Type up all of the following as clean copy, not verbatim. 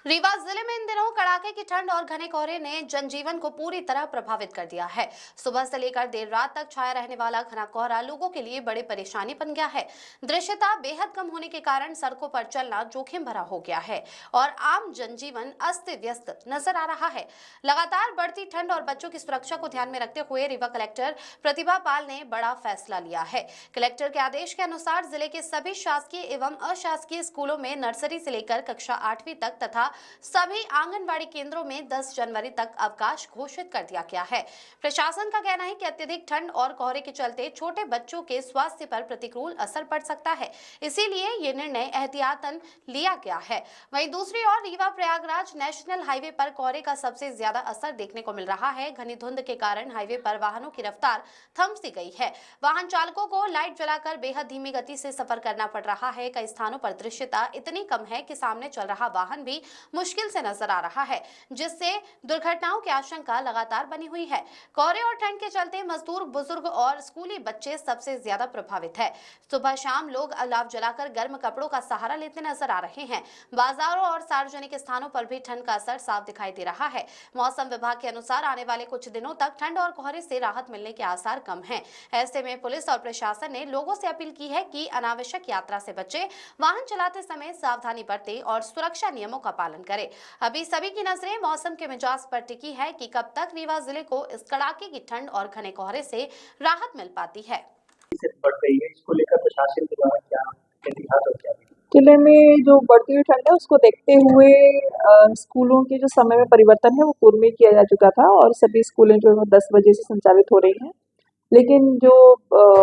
रीवा जिले में इन दिनों कड़ाके की ठंड और घने कोहरे ने जनजीवन को पूरी तरह प्रभावित कर दिया है। सुबह से लेकर देर रात तक छाया रहने वाला घना कोहरा लोगों के लिए बड़ी परेशानी बन गया है। दृश्यता बेहद कम होने के कारण सड़कों पर चलना जोखिम भरा हो गया है और आम जनजीवन अस्त व्यस्त नजर आ रहा है। लगातार बढ़ती ठंड और बच्चों की सुरक्षा को ध्यान में रखते हुए रीवा कलेक्टर प्रतिभा पाल ने बड़ा फैसला लिया है। कलेक्टर के आदेश के अनुसार जिले के सभी शासकीय एवं अशासकीय स्कूलों में नर्सरी से लेकर कक्षा 8वीं तक तथा सभी आंगनबाड़ी केंद्रों में 10 जनवरी तक अवकाश घोषित कर दिया गया है। प्रशासन का कहना है कि अत्यधिक ठंड और कोहरे के चलते छोटे बच्चों के स्वास्थ्य पर प्रतिकूल असर पड़ सकता है, इसीलिए ये निर्णय एहतियातन लिया गया है। वहीं दूसरी ओर रीवा प्रयागराज नेशनल हाईवे पर कोहरे का सबसे ज्यादा असर देखने को मिल रहा है। घनी धुंध के कारण हाईवे पर वाहनों की रफ्तार थम सी गई है। वाहन चालकों को लाइट जलाकर बेहद धीमी गति से सफर करना पड़ रहा है। कई स्थानों पर दृश्यता इतनी कम है कि सामने चल रहा वाहन भी मुश्किल से नजर आ रहा है, जिससे दुर्घटनाओं की आशंका लगातार बनी हुई है। कोहरे और ठंड के चलते मजदूर, बुजुर्ग और स्कूली बच्चे सबसे ज्यादा प्रभावित है। सुबह शाम लोग अलाव जलाकर गर्म कपड़ों का सहारा लेते नजर आ रहे हैं। बाजारों और सार्वजनिक स्थानों पर भी ठंड का असर साफ दिखाई दे रहा है। मौसम विभाग के अनुसार आने वाले कुछ दिनों तक ठंड और कोहरे से राहत मिलने के आसार कम हैं। ऐसे में पुलिस और प्रशासन ने लोगों से अपील की है कि अनावश्यक यात्रा से बचें, वाहन चलाते समय सावधानी बरतें और सुरक्षा नियमों का पालन करें। अभी सभी की नजरें मौसम के मिजाज पर टिकी है कि कब तक रीवा जिले को इस कड़ाके की ठंड और घने कोहरे से राहत मिल पाती है। बढ़ रही है, इसको लेकर प्रशासन के द्वारा क्या एहतियात और क्या जिले में जो बढ़ती हुई ठंड है उसको देखते हुए स्कूलों के जो समय में परिवर्तन है वो पूर्व में किया जा चुका था और सभी स्कूलें जो है 10 बजे से संचालित हो रही हैं। लेकिन जो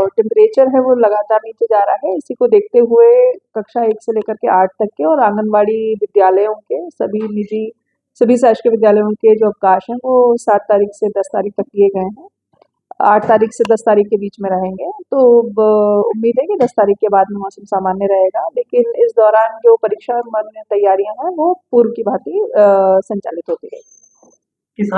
टेम्परेचर है वो लगातार नीचे जा रहा है। इसी को देखते हुए कक्षा 1 से लेकर के 8 तक के और आंगनबाड़ी विद्यालयों के सभी शासकीय विद्यालयों के जो अवकाश हैं वो 7 तारीख से 10 तारीख तक दिए गए हैं। 8 तारीख से 10 तारीख के बीच में रहेंगे, तो उम्मीद है कि 10 तारीख के बाद में मौसम सामान्य रहेगा। लेकिन इस दौरान जो परीक्षा तैयारियां हैं वो पूर्व की भांति संचालित होती रहेगी।